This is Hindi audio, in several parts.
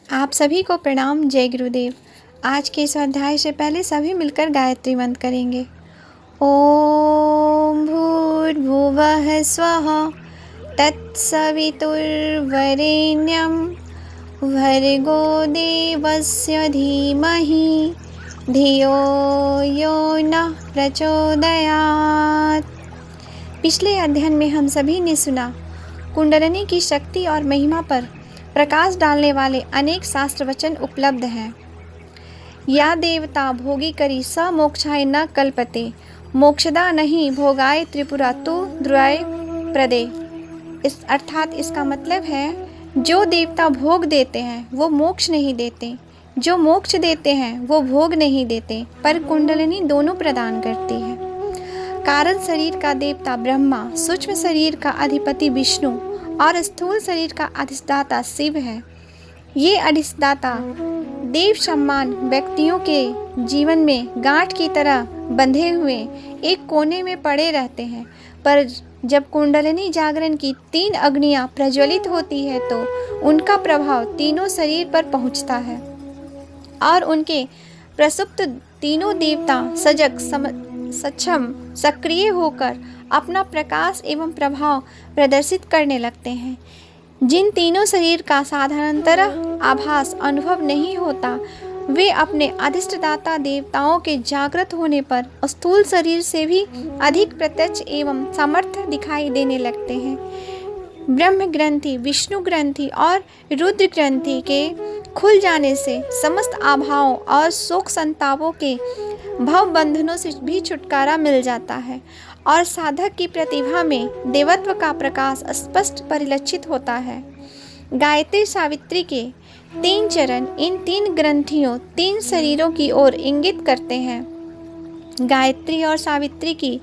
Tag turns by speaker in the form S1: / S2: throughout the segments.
S1: आप सभी को प्रणाम। जय गुरुदेव। आज के इस अध्याय से पहले सभी मिलकर गायत्री मंत्र करेंगे। ओम भूर्भुवः स्वः तत्सवितुर्वरेण्यं भर्गो देवस्य धीमहि धियो यो नः प्रचोदयात्। पिछले अध्ययन में हम सभी ने सुना कुंडलिनी की शक्ति और महिमा पर प्रकाश डालने वाले अनेक शास्त्र वचन उपलब्ध हैं। या देवता भोगी करी स मोक्षाय न कल्पते, मोक्षदा नहीं भोगाय त्रिपुरा तु द्रुय प्रदे। अर्थात इसका मतलब है जो देवता भोग देते हैं वो मोक्ष नहीं देते, जो मोक्ष देते हैं वो भोग नहीं देते, पर कुंडलिनी दोनों प्रदान करती है। कारण शरीर का देवता ब्रह्मा, सूक्ष्म शरीर का अधिपति विष्णु और स्थूल शरीर का अधिष्ठाता शिव है। ये अधिष्ठाता देव सम्मान व्यक्तियों के जीवन में गांठ की तरह बंधे हुए एक कोने में पड़े रहते हैं, पर जब कुंडलिनी जागरण की 3 अग्नियां प्रज्वलित होती है तो उनका प्रभाव तीनों शरीर पर पहुंचता है और उनके प्रसुप्त तीनों देवता सजग सक्षम सक्रिय होकर अपना प्रकाश एवं प्रभाव प्रदर्शित करने लगते हैं। जिन तीनों शरीर का साधारणतः आभास अनुभव नहीं होता, वे अपने अधिष्ठदाता देवताओं के जागृत होने पर स्थूल शरीर से भी अधिक प्रत्यक्ष एवं समर्थ दिखाई देने लगते हैं। ब्रह्म ग्रंथि, विष्णु ग्रंथि और रुद्र ग्रंथि के खुल जाने से समस्त आभाओं और शोक संतापों के भव बंधनों से भी छुटकारा मिल जाता है और साधक की प्रतिभा में देवत्व का प्रकाश स्पष्ट परिलक्षित होता है। गायत्री सावित्री के 3 चरण इन 3 ग्रंथियों 3 शरीरों की ओर इंगित करते हैं। गायत्री और सावित्री की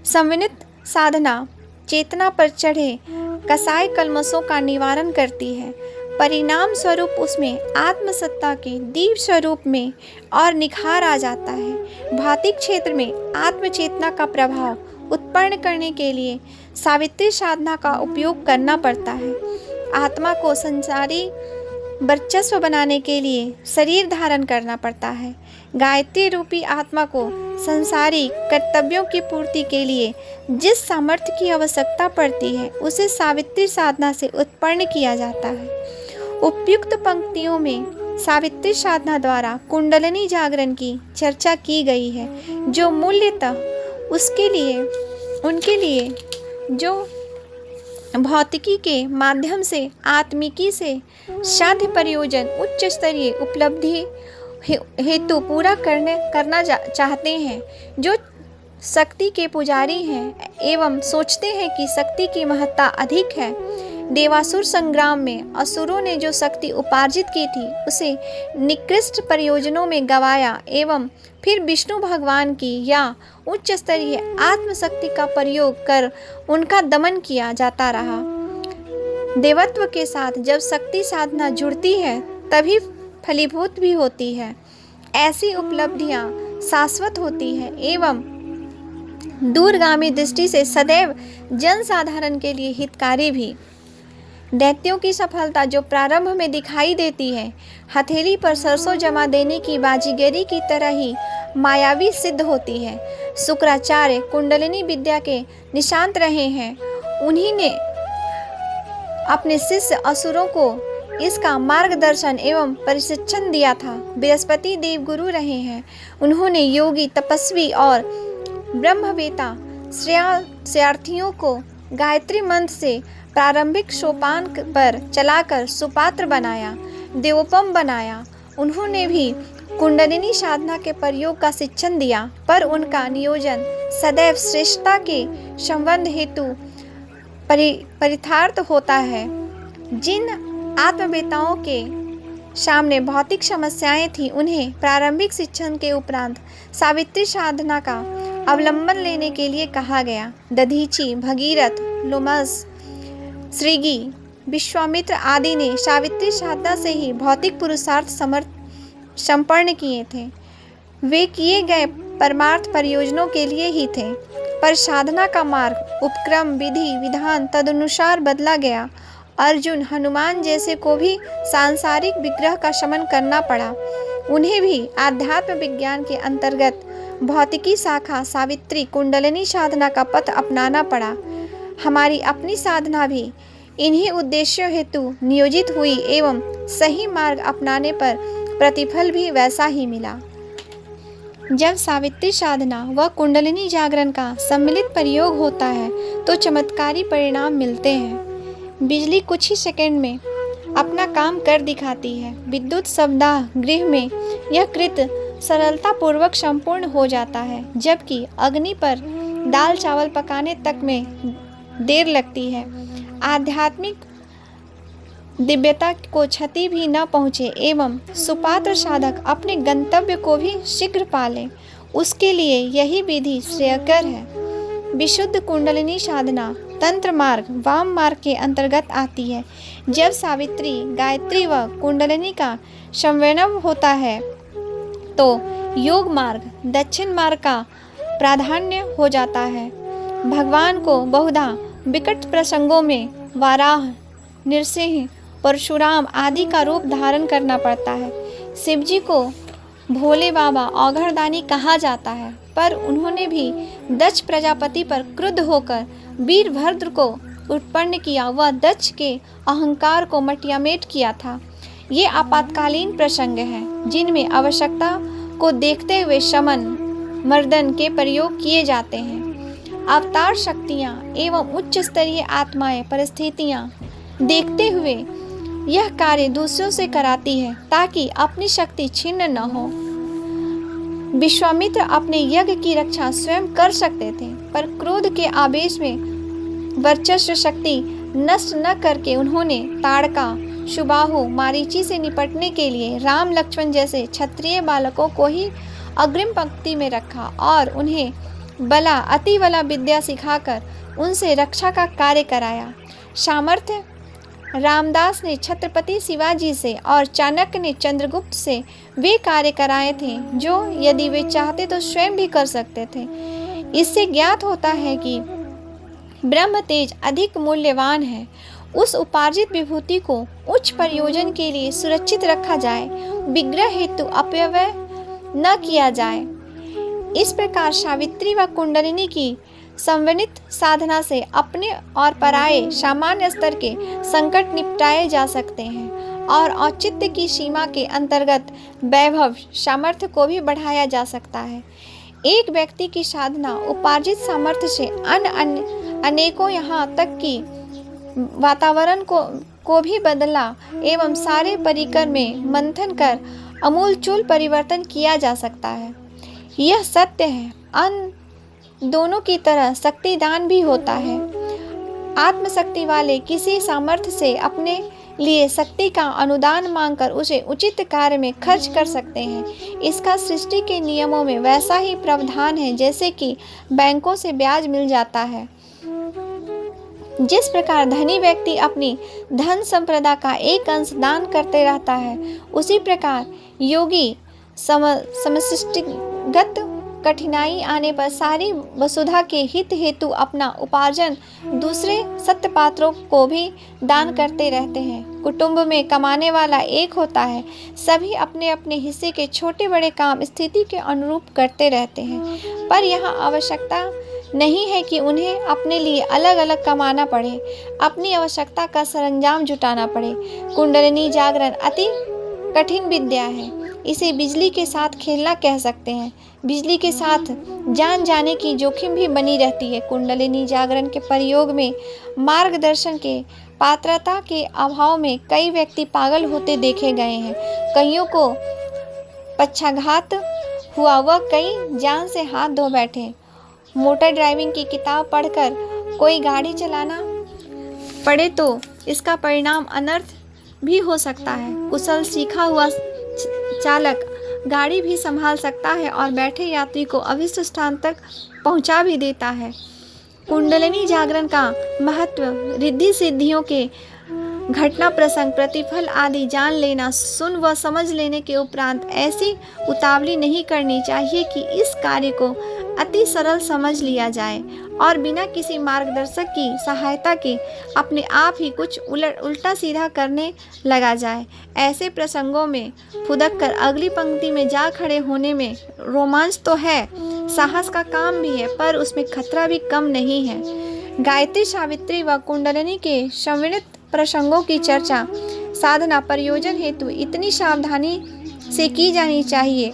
S1: समन्वित साधना चेतना पर चढ़े कसाय कल्मशों का निवारण करती है। परिणाम स्वरूप उसमें आत्मसत्ता के दिव्य स्वरूप में और निखार आ जाता है। भौतिक क्षेत्र में आत्मचेतना का प्रभाव उत्पन्न करने के लिए सावित्री साधना का उपयोग करना पड़ता है। आत्मा को संसारी वर्चस्व बनाने के लिए शरीर धारण करना पड़ता है। गायत्री रूपी आत्मा को संसारी कर्तव्यों की पूर्ति के लिए जिस सामर्थ्य की आवश्यकता पड़ती है उसे सावित्री साधना से उत्पन्न किया जाता है। उपयुक्त पंक्तियों में सावित्री साधना द्वारा कुंडलिनी जागरण की चर्चा की गई है, जो मूल्यतः उनके लिए जो भौतिकी के माध्यम से आत्मिकी से साध्य प्रयोजन उच्च स्तरीय उपलब्धि हेतु पूरा करना चाहते हैं, जो शक्ति के पुजारी हैं एवं सोचते हैं कि शक्ति की महत्ता अधिक है। देवासुर संग्राम में असुरों ने जो शक्ति उपार्जित की थी उसे निकृष्ट प्रयोजनों में गवाया एवं फिर विष्णु भगवान की या उच्च स्तरीय आत्मशक्ति का प्रयोग कर उनका दमन किया जाता रहा। देवत्व के साथ जब शक्ति साधना जुड़ती है तभी फलीभूत भी होती है। ऐसी उपलब्धियां शाश्वत होती है एवं दूरगामी दृष्टि से सदैव जन साधारण के लिए हितकारी भी। दैत्यों की सफलता जो प्रारंभ में दिखाई देती है, हथेली पर सरसों जमा देने की बाजीगरी की तरह ही मायावी सिद्ध होती है। शुक्राचार्य कुंडलिनी विद्या के निशांत रहे हैं। उन्हीं ने अपने शिष्य असुरों को इसका मार्गदर्शन एवं प्रशिक्षण दिया था। बृहस्पति देव गुरु रहे हैं। उन्होंने योगी, तपस्वी और ब्रह्मवेता श्रेयार्थियों को गायत्री मंत्र से प्रारंभिक सोपान पर चलाकर सुपात्र बनाया, देवोपम बनाया। उन्होंने भी कुंडलिनी साधना के प्रयोग का शिक्षण दिया, पर उनका नियोजन सदैव श्रेष्ठता के संबंध हेतु परितार्थ होता है। जिन आत्मवेताओं के सामने भौतिक समस्याएं थीं, उन्हें प्रारंभिक शिक्षण के उपरांत सावित्री साधना का अवलंबन लेने के लिए कहा गया। दधीची, भगीरथ, लोमस, श्रीगी, विश्वामित्र आदि ने सावित्री साधना से ही भौतिक पुरुषार्थ संपन्न किए थे। वे किए गए परमार्थ प्रयोजनों के लिए ही थे, पर साधना का मार्ग, उपक्रम, विधि विधान तदनुसार बदला गया अर्जुन, हनुमान जैसे को भी सांसारिक विग्रह का शमन करना पड़ा। उन्हें भी आध्यात्म विज्ञान के अंतर्गत भौतिकी शाखा सावित्री कुंडलिनी साधना का पथ अपनाना पड़ा। हमारी अपनी साधना भी इन्हीं उद्देश्यों हेतु नियोजित हुई एवं सही मार्ग अपनाने पर प्रतिफल भी वैसा ही मिला। जब सावित्री साधना व कुंडलिनी जागरण का सम्मिलित प्रयोग होता है तो चमत्कारी परिणाम मिलते हैं। बिजली कुछ ही सेकंड में अपना काम कर दिखाती है। विद्युत सप्ताह गृह में यह कृत्य सरलतापूर्वक संपूर्ण हो जाता है, जबकि अग्नि पर दाल चावल पकाने तक में देर लगती है। आध्यात्मिक दिव्यता को क्षति भी न पहुँचे एवं सुपात्र साधक अपने गंतव्य को भी शीघ्र पाले, उसके लिए यही विधि श्रेयकर है। विशुद्ध कुंडलिनी साधना तंत्र मार्ग वाम मार्ग के अंतर्गत आती है। जब सावित्री, गायत्री व कुंडलिनी का संवयन होता है तो योग मार्ग दक्षिण मार्ग का प्राधान्य हो जाता है। भगवान को बहुधा विकट प्रसंगों में वाराह, नृसिंह, परशुराम आदि का रूप धारण करना पड़ता है। शिवजी को भोले बाबा औघड़दानी कहा जाता है, पर उन्होंने भी दक्ष प्रजापति पर क्रुद्ध होकर वीरभद्र को उत्पन्न किया व दक्ष के अहंकार को मटियामेट किया था। ये आपातकालीन प्रसंग हैं जिनमें आवश्यकता को देखते हुए शमन मर्दन के प्रयोग किए जाते हैं। अवतार शक्तियाँ एवं उच्च स्तरीय आत्माएं परिस्थितियाँ देखते हुए यह कार्य दूसरों से कराती है ताकि अपनी शक्ति छिन्न न हो। विश्वामित्र अपने यज्ञ की रक्षा स्वयं कर सकते थे, पर क्रोध के आवेश में वर्चस्व शक्ति नष्ट न करके उन्होंने ताड़का, सुबाहु, मारीची से निपटने के लिए राम लक्ष्मण जैसे क्षत्रिय बालकों को ही अग्रिम पंक्ति में रखा और उन्हें अति बला विद्या सिखाकर उनसे रक्षा का कार्य कराया। सामर्थ्य रामदास ने छत्रपति शिवाजी से और चाणक्य ने चंद्रगुप्त से वे कार्य कराए थे जो यदि वे चाहते तो स्वयं भी कर सकते थे। इससे ज्ञात होता है कि ब्रह्म तेज अधिक मूल्यवान है। उस उपार्जित विभूति को उच्च प्रयोजन के लिए सुरक्षित रखा जाए, विग्रह हेतु अपव्यय न किया जाए। इस प्रकार सावित्री व कुंडलिनी की संवनित साधना से अपने और पराये सामान्य स्तर के संकट निपटाए जा सकते हैं और औचित्य की सीमा के अंतर्गत वैभव सामर्थ्य को भी बढ़ाया जा सकता है। एक व्यक्ति की साधना उपार्जित सामर्थ्य से अनेकों यहाँ तक कि वातावरण को भी बदला एवं सारे परिकर में मंथन कर अमूलचूल परिवर्तन किया जा सकता है। यह सत्य है। अन्य दोनों की तरह शक्तिदान भी होता है। आत्मशक्ति वाले किसी सामर्थ्य से अपने लिए शक्ति का अनुदान मांगकर उसे उचित कार्य में खर्च कर सकते हैं। इसका सृष्टि के नियमों में वैसा ही प्रावधान है जैसे कि बैंकों से ब्याज मिल जाता है। जिस प्रकार धनी व्यक्ति अपनी धन संपदा का एक अंश दान करते रहता है, उसी प्रकार योगी समष्टिगत कठिनाई आने पर सारी वसुधा के हित हेतु अपना उपार्जन दूसरे सत्य पात्रों को भी दान करते रहते हैं। कुटुंब में कमाने वाला एक होता है, सभी अपने अपने हिस्से के छोटे बड़े काम स्थिति के अनुरूप करते रहते हैं, पर यहाँ आवश्यकता नहीं है कि उन्हें अपने लिए अलग अलग कमाना पड़े, अपनी आवश्यकता का सरंजाम जुटाना पड़े। कुंडलिनी जागरण अति कठिन विद्या है। इसे बिजली के साथ खेलना कह सकते हैं। बिजली के साथ जान जाने की जोखिम भी बनी रहती है। कुंडलिनी जागरण के प्रयोग में मार्गदर्शन के पात्रता के अभाव में कई व्यक्ति पागल होते देखे गए हैं। कईयों को पक्षाघात हुआ व कई जान से हाथ धो बैठे। मोटर ड्राइविंग की किताब पढ़कर कोई गाड़ी चलाना पड़े तो इसका परिणाम अनर्थ भी हो सकता है। कुशल सीखा हुआ चालक गाड़ी भी संभाल सकता है और बैठे यात्री को अभिष्ट स्थान तक पहुंचा भी देता है। कुंडलिनी जागरण का महत्व रिद्धि सिद्धियों के घटना प्रसंग प्रतिफल आदि जान लेना, सुन व समझ लेने के उपरांत ऐसी उतावली नहीं करनी चाहिए कि इस कार्य को अति सरल समझ लिया जाए और बिना किसी मार्गदर्शक की सहायता के अपने आप ही कुछ उल्टा सीधा करने लगा जाए। ऐसे प्रसंगों में फुदक कर अगली पंक्ति में जा खड़े होने में रोमांच तो है, साहस का काम भी है, पर उसमें खतरा भी कम नहीं है। गायत्री, सावित्री व कुंडलिनी के सम्मिलित प्रसंगों की चर्चा साधना प्रयोजन हेतु इतनी सावधानी से की जानी चाहिए,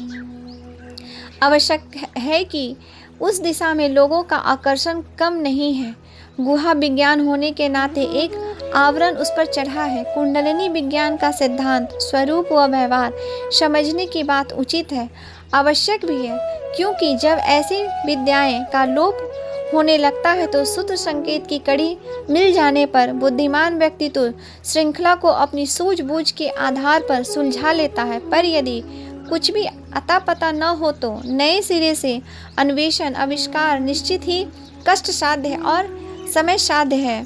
S1: आवश्यक है कि उस दिशा में लोगों का आकर्षण कम नहीं है। गुहा विज्ञान होने के नाते एक आवरण उस पर चढ़ा है। कुंडलिनी विज्ञान का सिद्धांत, स्वरूप व व्यवहार समझने की बात उचित है, आवश्यक भी है, क्योंकि जब ऐसी विद्याएं का लोप होने लगता है तो सूत्र संकेत की कड़ी मिल जाने पर बुद्धिमान व्यक्ति तो श्रृंखला को अपनी सूझबूझ के आधार पर सुलझा लेता है, पर यदि कुछ भी अता पता न हो तो नए सिरे से अन्वेषण, आविष्कार निश्चित ही कष्ट साध्य और समय साध्य है।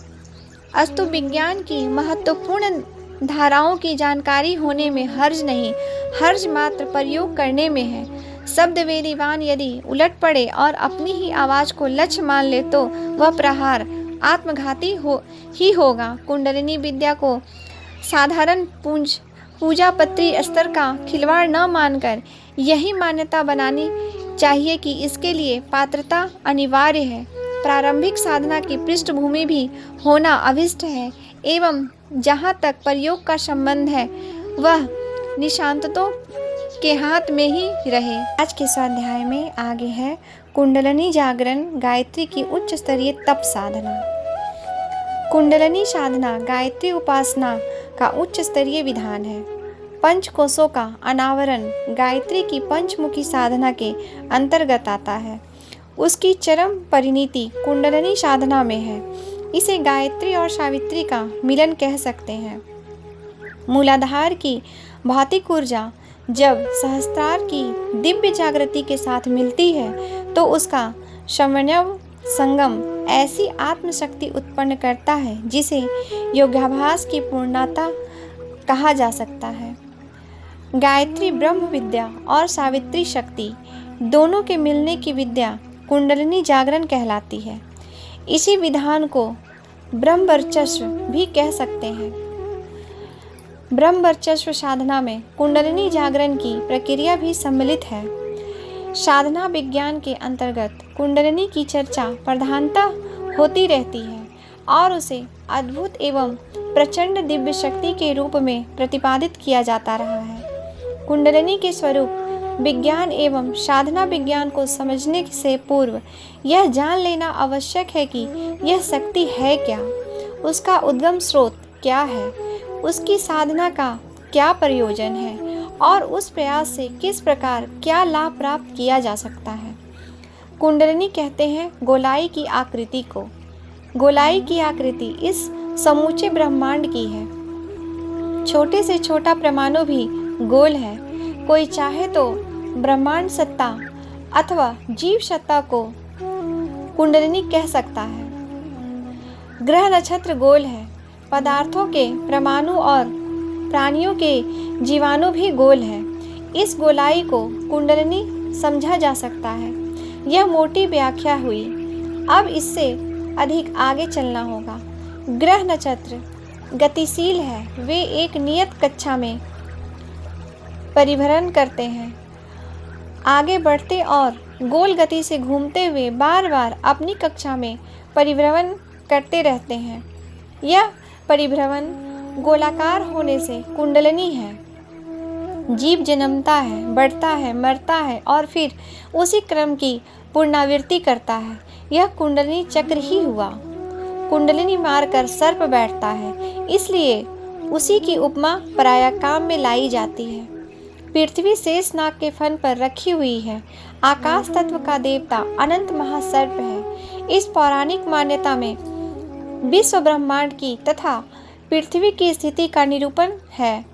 S1: अस्तु विज्ञान की महत्वपूर्ण धाराओं की जानकारी होने में हर्ज नहीं, हर्ज मात्र प्रयोग करने में है। शब्द वेदीवान यदि उलट पड़े और अपनी ही आवाज को लक्ष्य मान ले तो वह प्रहार आत्मघाती ही होगा। कुंडलिनी विद्या को साधारण पूजा पत्री स्तर का खिलवाड़ न मानकर यही मान्यता बनानी चाहिए कि इसके लिए पात्रता अनिवार्य है, प्रारंभिक साधना की पृष्ठभूमि भी होना अभिष्ट है, एवं जहाँ तक प्रयोग का संबंध है वह निशांतों के हाथ में ही रहे। आज के स्वाध्याय में आगे है कुंडलिनी जागरण गायत्री की उच्च स्तरीय तप साधना। कुंडलिनी साधना गायत्री उपासना का उच्च स्तरीय विधान है। पंच कोशों का अनावरण गायत्री की पंचमुखी साधना के अंतर्गत आता है। उसकी चरम परिणति कुंडलिनी साधना में है। इसे गायत्री और सावित्री का मिलन कह सकते हैं। मूलाधार की भौतिक ऊर्जा जब सहस्त्रार की दिव्य जागृति के साथ मिलती है तो उसका समन्वय संगम ऐसी आत्मशक्ति उत्पन्न करता है जिसे योगाभ्यास की पूर्णता कहा जा सकता है। गायत्री ब्रह्म विद्या और सावित्री शक्ति दोनों के मिलने की विद्या कुंडलिनी जागरण कहलाती है। इसी विधान को ब्रह्मवर्चस्व भी कह सकते हैं। ब्रह्मवर्चस्व साधना में कुंडलिनी जागरण की प्रक्रिया भी सम्मिलित है। साधना विज्ञान के अंतर्गत कुंडलिनी की चर्चा प्रधानतः होती रहती है और उसे अद्भुत एवं प्रचंड दिव्य शक्ति के रूप में प्रतिपादित किया जाता रहा है। कुंडलिनी के स्वरूप विज्ञान एवं साधना विज्ञान को समझने से पूर्व यह जान लेना आवश्यक है कि यह शक्ति है क्या, उसका उद्गम स्रोत क्या है, उसकी साधना का क्या प्रयोजन है और उस प्रयास से किस प्रकार क्या लाभ प्राप्त किया जा सकता है। कुंडलिनी कहते हैं गोलाई की आकृति को। गोलाई की आकृति इस समूचे ब्रह्मांड की है। छोटे से छोटा परमाणु भी गोल है। कोई चाहे तो ब्रह्मांड सत्ता अथवा जीव सत्ता को कुंडलिनी कह सकता है। ग्रह नक्षत्र गोल है। पदार्थों के परमाणु और प्राणियों के जीवाणु भी गोल है। इस गोलाई को कुंडलिनी समझा जा सकता है। यह मोटी व्याख्या हुई। अब इससे अधिक आगे चलना होगा। ग्रह नक्षत्र गतिशील है। वे एक नियत कक्षा में परिभ्रमण करते हैं, आगे बढ़ते और गोल गति से घूमते हुए बार बार अपनी कक्षा में परिभ्रमण करते रहते हैं। यह परिभ्रमण गोलाकार होने से कुंडलिनी है। जीव जन्मता है, बढ़ता है, मरता है और फिर उसी क्रम की पुनरावृत्ति करता है। यह कुंडलिनी चक्र ही हुआ। कुंडलिनी मारकर सर्प बैठता है, इसलिए उसी की उपमा प्रायाकाम में लाई जाती है। पृथ्वी शेषनाग के फन पर रखी हुई है। आकाश तत्व का देवता अनंत महासर्प है। इस पौराणिक मान्यता में विश्व ब्रह्मांड की तथा पृथ्वी की स्थिति का निरूपण है।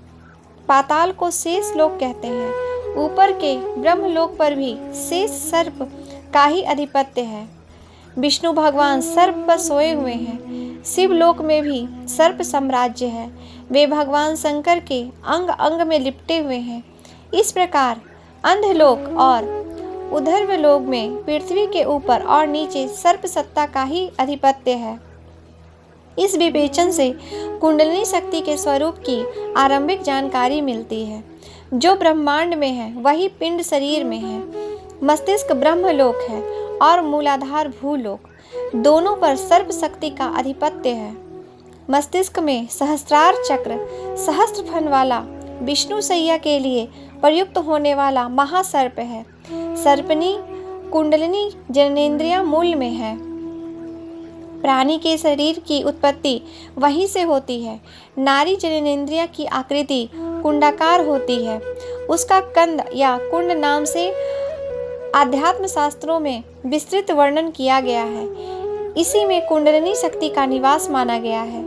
S1: पाताल को शेष लोक कहते हैं। ऊपर के ब्रह्मलोक पर भी शेष सर्प का ही अधिपत्य है। विष्णु भगवान सर्प पर सोए हुए हैं। शिवलोक में भी सर्प साम्राज्य है। वे भगवान शंकर के अंग अंग में लिपटे हुए हैं। इस प्रकार अंधलोक और ऊर्ध्वलोक में पृथ्वी के ऊपर और नीचे सर्प सत्ता का ही अधिपत्य है। इस विवेचन से कुंडलिनी शक्ति के स्वरूप की आरंभिक जानकारी मिलती है। जो ब्रह्मांड में है वही पिंड शरीर में है। मस्तिष्क ब्रह्मलोक है और मूलाधार भूलोक, दोनों पर सर्प शक्ति का अधिपत्य है। मस्तिष्क में सहस्रार चक्र, सहस्त्र फन वाला, विष्णु सैया के लिए प्रयुक्त होने वाला महासर्प है। सर्पनी कुंडलिनी जननेंद्रिय मूल में है। प्राणी के शरीर की उत्पत्ति वहीं से होती है। नारी जननेंद्रिय की आकृति कुंडाकार होती है। उसका कंद या कुंड नाम से आध्यात्म शास्त्रों में विस्तृत वर्णन किया गया है। इसी में कुंडलिनी शक्ति का निवास माना गया है।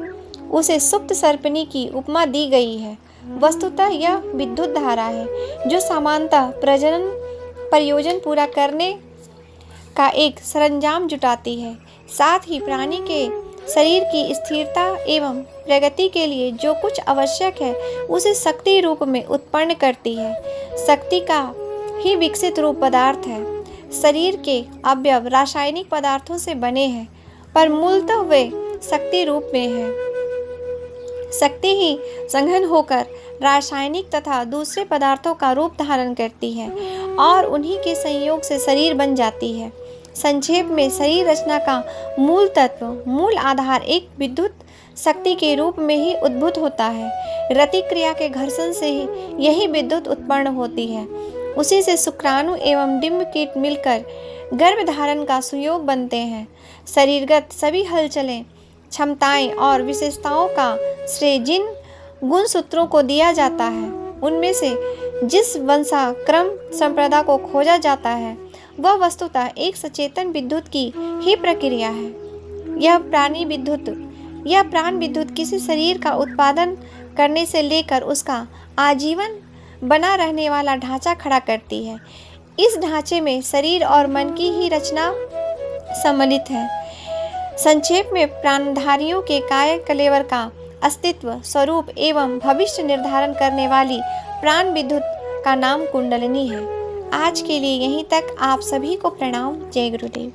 S1: उसे सुप्त सर्पिणी की उपमा दी गई है। वस्तुतः यह विद्युत धारा है जो सामान्यतः प्रजनन प्रयोजन पूरा करने का एक सरंजाम जुटाती है। साथ ही प्राणी के शरीर की स्थिरता एवं प्रगति के लिए जो कुछ आवश्यक है उसे शक्ति रूप में उत्पन्न करती है। शक्ति का ही विकसित रूप पदार्थ है। शरीर के अवयव रासायनिक पदार्थों से बने हैं, पर मूलतः वे शक्ति रूप में है। शक्ति ही संघन होकर रासायनिक तथा दूसरे पदार्थों का रूप धारण करती है और उन्हीं के संयोग से शरीर बन जाती है। संक्षेप में शरीर रचना का मूल तत्व, मूल आधार एक विद्युत शक्ति के रूप में ही उद्भूत होता है। रति क्रिया के घर्षण से ही यही विद्युत उत्पन्न होती है। उसी से शुक्राणु एवं डिंब कीट मिलकर गर्भ धारण का सुयोग बनते हैं। शरीरगत सभी हलचलें, क्षमताएं और विशेषताओं का श्रेय जिन गुण सूत्रों को दिया जाता है, उनमें से जिस वंशाक्रम संप्रदा को खोजा जाता है वह वस्तुतः एक सचेतन विद्युत की ही प्रक्रिया है। यह प्राण विद्युत किसी शरीर का उत्पादन करने से लेकर उसका आजीवन बना रहने वाला ढांचा खड़ा करती है। इस ढांचे में शरीर और मन की ही रचना सम्मिलित है। संक्षेप में प्राणधारियों के काया कलेवर का अस्तित्व, स्वरूप एवं भविष्य निर्धारण करने वाली प्राण विद्युत का नाम कुंडलिनी है। आज के लिए यहीं तक। आप सभी को प्रणाम। जय गुरुदेव।